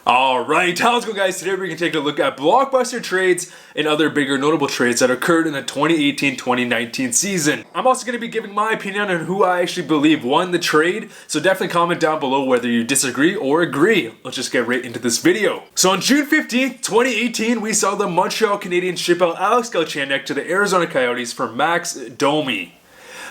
Alright, how's it going, guys? Today we're going to take a look at blockbuster trades and other bigger notable trades that occurred in the 2018-2019 season. I'm also going to be giving my opinion on who I actually believe won the trade, so definitely comment down below whether you disagree or agree. Let's just get right into this video. So on June 15th, 2018, we saw the Montreal Canadiens ship out Alex Galchenyuk to the Arizona Coyotes for Max Domi.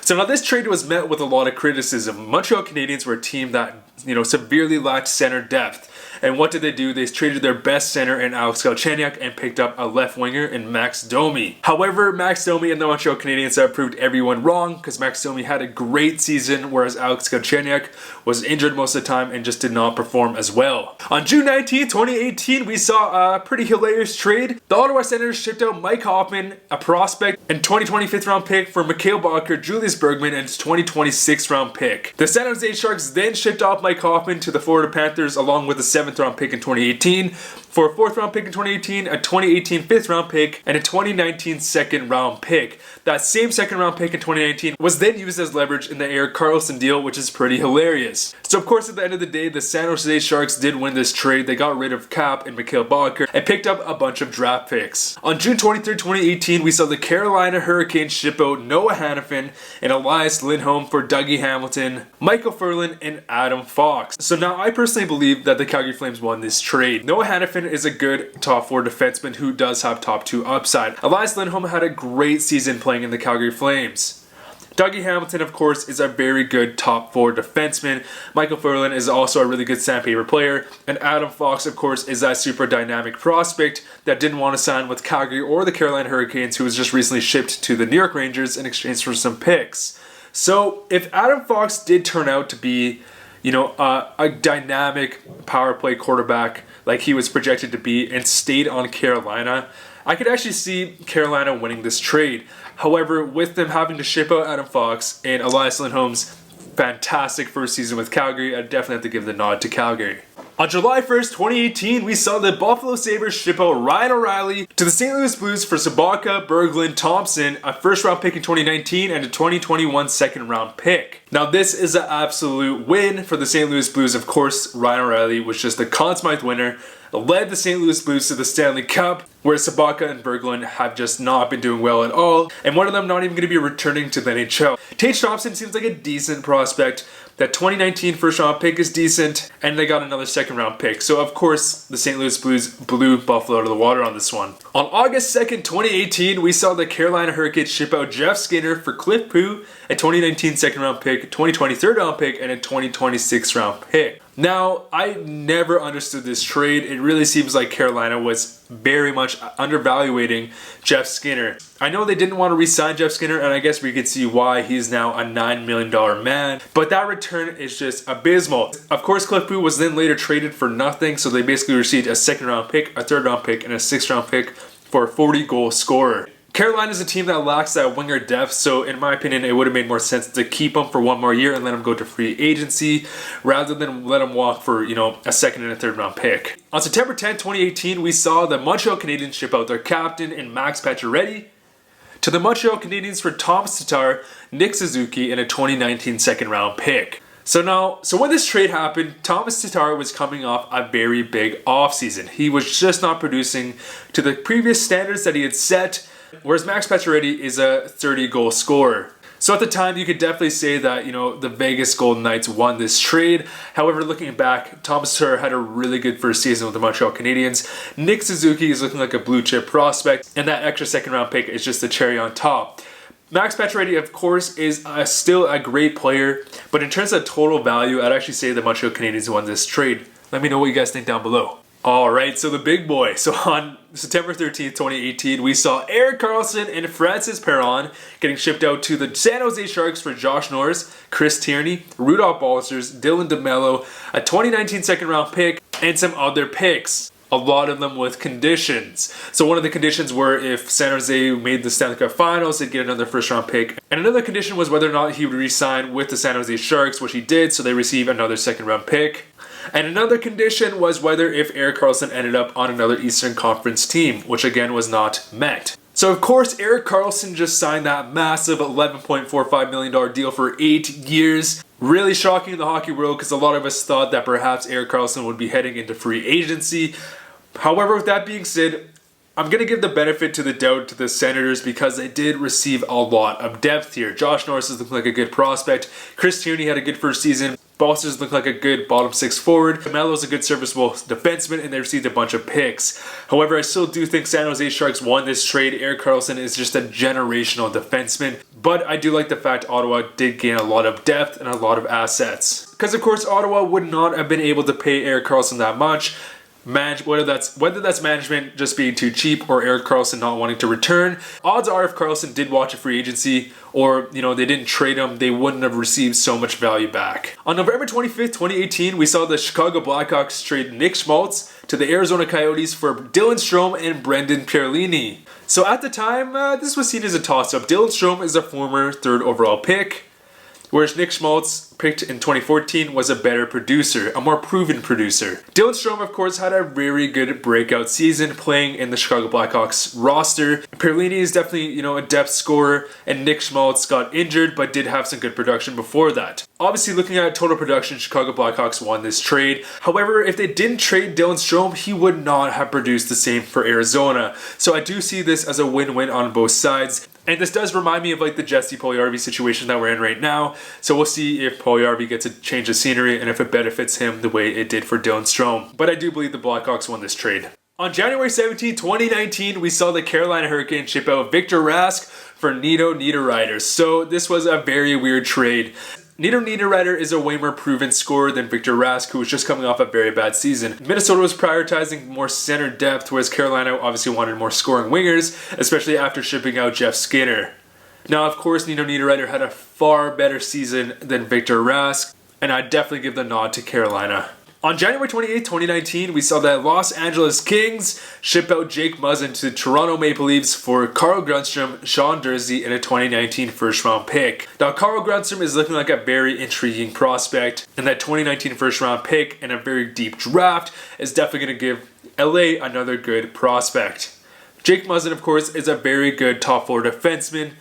So now this trade was met with a lot of criticism. Montreal Canadiens were a team that, severely lacked center depth. And what did they do? They traded their best center in Alex Galchenyuk and picked up a left winger in Max Domi. However, Max Domi and the Montreal Canadiens have proved everyone wrong because Max Domi had a great season, whereas Alex Galchenyuk was injured most of the time and just did not perform as well. On June 19, 2018, we saw a pretty hilarious trade. The Ottawa Senators shipped out Mike Hoffman, a prospect, and 2020 5th round pick for Mikhail Bakker, Julius Bergman, and 2020 6th round pick. The San Jose Sharks then shipped off Mike Hoffman to the Florida Panthers along with a 7th round pick in 2018 for a 4th round pick in 2018, a 2018 5th round pick, and a 2019 2nd round pick. That same 2nd round pick in 2019 was then used as leverage in the Erik Karlsson deal, which is pretty hilarious. So of course, at the end of the day, the San Jose Sharks did win this trade. They got rid of Cap and Mikhail Bakker and picked up a bunch of draft picks. On June 23, 2018, we saw the Carolina Hurricanes ship out Noah Hanifin and Elias Lindholm for Dougie Hamilton, Michael Ferland, and Adam Fox. So now I personally believe that the Calgary Flames won this trade. Noah Hanifin is a good top 4 defenseman who does have top 2 upside. Elias Lindholm had a great season playing in the Calgary Flames. Dougie Hamilton, of course, is a very good top 4 defenseman. Michael Ferland is also a really good sandpaper player. And Adam Fox, of course, is that super dynamic prospect that didn't want to sign with Calgary or the Carolina Hurricanes, who was just recently shipped to the New York Rangers in exchange for some picks. So if Adam Fox did turn out to be a dynamic power play quarterback like he was projected to be and stayed on Carolina, I could actually see Carolina winning this trade. However, with them having to ship out Adam Fox and Elias Lindholm's fantastic first season with Calgary, I definitely have to give the nod to Calgary. On July 1st, 2018, we saw the Buffalo Sabres ship out Ryan O'Reilly to the St. Louis Blues for Sabatka, Berglund, Thompson, a 1st round pick in 2019, and a 2021 2nd round pick. Now this is an absolute win for the St. Louis Blues. Of course, Ryan O'Reilly was just the Conn Smythe winner, led the St. Louis Blues to the Stanley Cup, whereas Sabatka and Berglund have just not been doing well at all, and one of them not even going to be returning to the NHL. Tage Thompson seems like a decent prospect. That 2019 1st round pick is decent, and they got another 2nd round pick. So of course, the St. Louis Blues blew Buffalo out of the water on this one. On August 2nd, 2018, we saw the Carolina Hurricanes ship out Jeff Skinner for Cliff Pu, a 2019 2nd round pick, 2020 3rd round pick, and a 2020 6th round pick. Now, I never understood this trade. It really seems like Carolina was very much undervaluing Jeff Skinner. I know they didn't want to re-sign Jeff Skinner, and I guess we could see why. He's now a $9 million man, but that return is just abysmal. Of course, Cliff Pu was then later traded for nothing, so they basically received a 2nd round pick, a 3rd round pick, and a 6th round pick for a 40-goal scorer. Carolina is a team that lacks that winger depth, so in my opinion, it would have made more sense to keep him for one more year and let him go to free agency rather than let him walk for, a 2nd and a 3rd round pick. On September 10, 2018, we saw the Montreal Canadiens ship out their captain in Max Pacioretty to the Montreal Canadiens for Thomas Tatar, Nick Suzuki, and a 2019 2nd round pick. So when this trade happened, Thomas Tatar was coming off a very big offseason. He was just not producing to the previous standards that he had set, whereas Max Pacioretty is a 30-goal scorer. So at the time, you could definitely say that, the Vegas Golden Knights won this trade. However, looking back, Thomas Tatar had a really good first season with the Montreal Canadiens. Nick Suzuki is looking like a blue chip prospect, and that extra 2nd round pick is just the cherry on top. Max Pacioretty, of course, is still a great player, but in terms of total value, I'd actually say the Montreal Canadiens won this trade. Let me know what you guys think down below. Alright, so the big boy. So on September 13th, 2018, we saw Erik Karlsson and Francis Perron getting shipped out to the San Jose Sharks for Josh Norris, Chris Tierney, Rudolph Balcers, Dylan DeMello, a 2019 2nd round pick, and some other picks. A lot of them with conditions. So one of the conditions were if San Jose made the Stanley Cup Finals, they'd get another 1st round pick. And another condition was whether or not he would re-sign with the San Jose Sharks, which he did, so they receive another 2nd round pick. And another condition was whether if Erik Karlsson ended up on another Eastern Conference team, which again was not met. So of course, Erik Karlsson just signed that massive $11.45 million deal for 8 years. Really shocking in the hockey world because a lot of us thought that perhaps Erik Karlsson would be heading into free agency. However, with that being said, I'm going to give the benefit to the doubt to the Senators because they did receive a lot of depth here. Josh Norris is looking like a good prospect. Chris Tierney had a good first season. Foster's look like a good bottom six forward. Melo's a good serviceable defenseman, and they received a bunch of picks. However, I still do think San Jose Sharks won this trade. Erik Karlsson is just a generational defenseman, but I do like the fact Ottawa did gain a lot of depth and a lot of assets. Because of course, Ottawa would not have been able to pay Erik Karlsson that much. Whether that's management just being too cheap or Erik Karlsson not wanting to return, odds are if Karlsson did watch a free agency or they didn't trade him, they wouldn't have received so much value back. On November 25th, 2018, we saw the Chicago Blackhawks trade Nick Schmaltz to the Arizona Coyotes for Dylan Strome and Brendan Perlini. So at the time, this was seen as a toss-up. Dylan Strome is a former 3rd overall pick, whereas Nick Schmaltz, picked in 2014, was a better producer, a more proven producer. Dylan Strome, of course, had a very good breakout season playing in the Chicago Blackhawks roster. Perlini is definitely, a depth scorer, and Nick Schmaltz got injured but did have some good production before that. Obviously, looking at total production, Chicago Blackhawks won this trade. However, if they didn't trade Dylan Strome, he would not have produced the same for Arizona. So I do see this as a win-win on both sides. And this does remind me of like the Jesse Puljujarvi situation that we're in right now. So we'll see if Puljujarvi gets a change of scenery and if it benefits him the way it did for Dylan Strome. But I do believe the Blackhawks won this trade. On January 17, 2019, we saw the Carolina Hurricanes ship out Victor Rask for Nino Niederreiter. So this was a very weird trade. Nino Niederreiter is a way more proven scorer than Victor Rask, who was just coming off a very bad season. Minnesota was prioritizing more center depth, whereas Carolina obviously wanted more scoring wingers, especially after shipping out Jeff Skinner. Now, of course, Nino Niederreiter had a far better season than Victor Rask, and I'd definitely give the nod to Carolina. On January 28, 2019, we saw the Los Angeles Kings ship out Jake Muzzin to Toronto Maple Leafs for Carl Grundstrom, Sean Durzi, and a 2019 first-round pick. Now, Carl Grundstrom is looking like a very intriguing prospect, and that 2019 first-round pick and a very deep draft is definitely going to give LA another good prospect. Jake Muzzin, of course, is a very good top-four defenseman,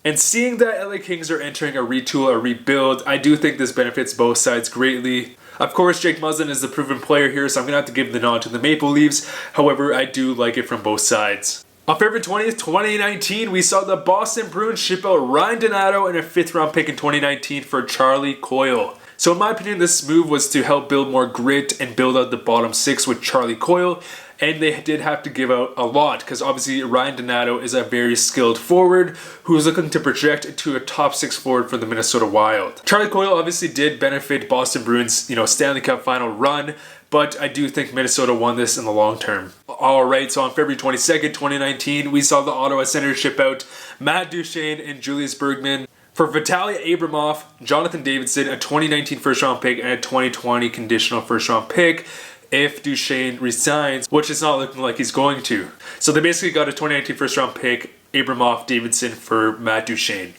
and seeing that LA Kings are entering a retool, a rebuild, I do think this benefits both sides greatly. Of course, Jake Muzzin is the proven player here, so I'm going to have to give the nod to the Maple Leafs. However, I do like it from both sides. On February 20th, 2019, we saw the Boston Bruins ship out Ryan Donato and a 5th-round pick in 2019 for Charlie Coyle. So in my opinion, this move was to help build more grit and build out the bottom six with Charlie Coyle. And they did have to give out a lot because obviously Ryan Donato is a very skilled forward who is looking to project into a top 6 forward for the Minnesota Wild. Charlie Coyle obviously did benefit Boston Bruins, Stanley Cup final run, but I do think Minnesota won this in the long term. Alright, so on February 22nd, 2019, we saw the Ottawa Senators ship out Matt Duchene and Julius Bergman for Vitaly Abramov, Jonathan Davidson, a 2019 first-round pick, and a 2020 conditional first-round pick if Duchene resigns, which is not looking like he's going to. So they basically got a 2019 first-round pick, Abramov, Davidson for Matt Duchene.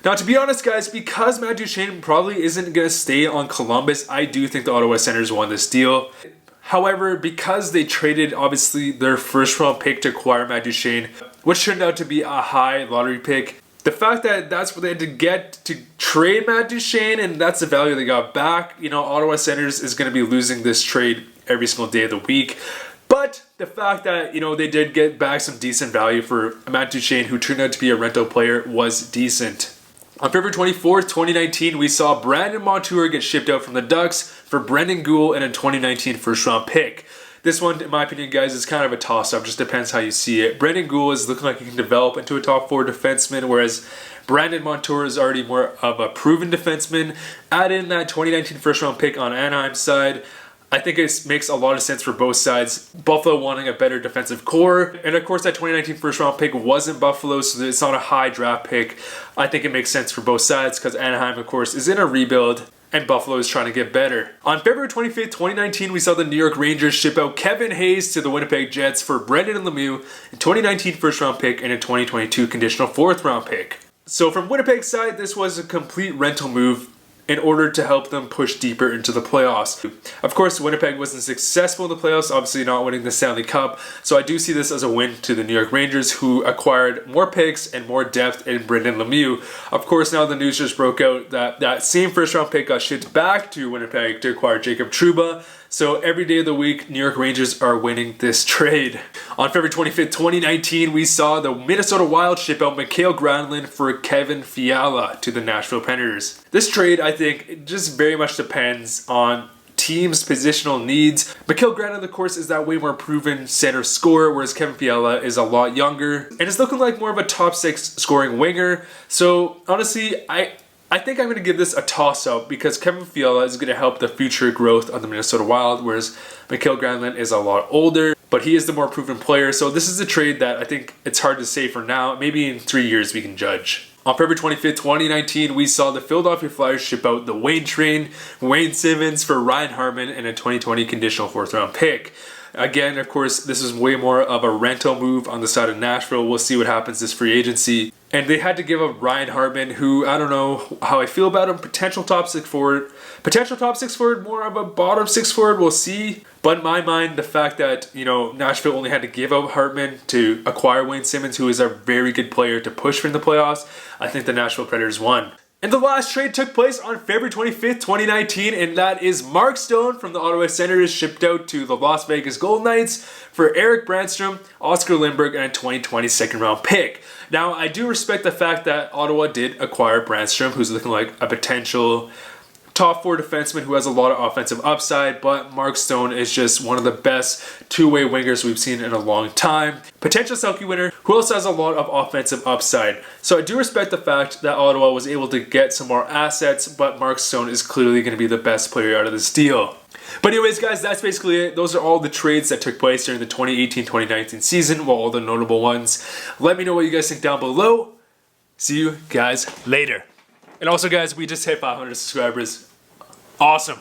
Now, to be honest, guys, because Matt Duchene probably isn't going to stay on Columbus, I do think the Ottawa Senators won this deal. However, because they traded, obviously, their first-round pick to acquire Matt Duchene, which turned out to be a high lottery pick, the fact that that's what they had to get to trade Matt Duchene, and that's the value they got back, Ottawa Senators is going to be losing this trade every single day of the week. But the fact that, they did get back some decent value for Matt Duchene, who turned out to be a rental player, was decent. On February 24th, 2019, we saw Brandon Montour get shipped out from the Ducks for Brendan Gould and a 2019 first-round pick. This one, in my opinion, guys, is kind of a toss-up. Just depends how you see it. Brendan Gould is looking like he can develop into a top-4 defenseman, whereas Brandon Montour is already more of a proven defenseman. Add in that 2019 first-round pick on Anaheim's side. I think it makes a lot of sense for both sides. Buffalo wanting a better defensive core. And of course, that 2019 first-round pick wasn't Buffalo, so it's not a high draft pick. I think it makes sense for both sides because Anaheim, of course, is in a rebuild and Buffalo is trying to get better. On February 25th, 2019, we saw the New York Rangers ship out Kevin Hayes to the Winnipeg Jets for Brendan Lemieux, a 2019 first-round pick and a 2022 conditional 4th-round pick. So from Winnipeg's side, this was a complete rental move. in order to help them push deeper into the playoffs. Of course, Winnipeg wasn't successful in the playoffs, obviously not winning the Stanley Cup, so I do see this as a win to the New York Rangers, who acquired more picks and more depth in Brendan Lemieux. Of course, now the news just broke out that that same first-round pick got shipped back to Winnipeg to acquire Jacob Trouba. So every day of the week, New York Rangers are winning this trade. On February 25th, 2019, we saw the Minnesota Wild ship out Mikael Granlund for Kevin Fiala to the Nashville Predators. This trade, I think, it just very much depends on teams' positional needs. Mikael Granlund, of course, is that way more proven center scorer, whereas Kevin Fiala is a lot younger and is looking like more of a top 6 scoring winger. So honestly, I think I'm going to give this a toss-up because Kevin Fiala is going to help the future growth of the Minnesota Wild, whereas Mikael Granlund is a lot older, but he is the more proven player. So this is a trade that I think it's hard to say for now. Maybe in 3 years we can judge. On February 25th, 2019, we saw the Philadelphia Flyers ship out the Wayne train, Wayne Simmons for Ryan Hartman and a 2020 conditional 4th-round pick. Again, of course, this is way more of a rental move on the side of Nashville. We'll see what happens this free agency. And they had to give up Ryan Hartman, who I don't know how I feel about him. Potential top 6 forward. Potential top 6 forward, more of a bottom 6 forward. We'll see. But in my mind, the fact that, Nashville only had to give up Hartman to acquire Wayne Simmons, who is a very good player to push for in the playoffs, I think the Nashville Predators won. And the last trade took place on February 25th, 2019, and that is Mark Stone from the Ottawa Senators shipped out to the Las Vegas Golden Knights for Erik Brandstrom, Oscar Lindberg, and a 2020 second-round pick. Now, I do respect the fact that Ottawa did acquire Brandstrom, who's looking like a potential top 4 defenseman who has a lot of offensive upside, but Mark Stone is just one of the best two-way wingers we've seen in a long time. Potential Selke winner who also has a lot of offensive upside. So I do respect the fact that Ottawa was able to get some more assets, but Mark Stone is clearly going to be the best player out of this deal. But anyways, guys, that's basically it. Those are all the trades that took place during the 2018-2019 season, well, all the notable ones. Let me know what you guys think down below. See you guys later. And also, guys, we just hit 500 subscribers. Awesome.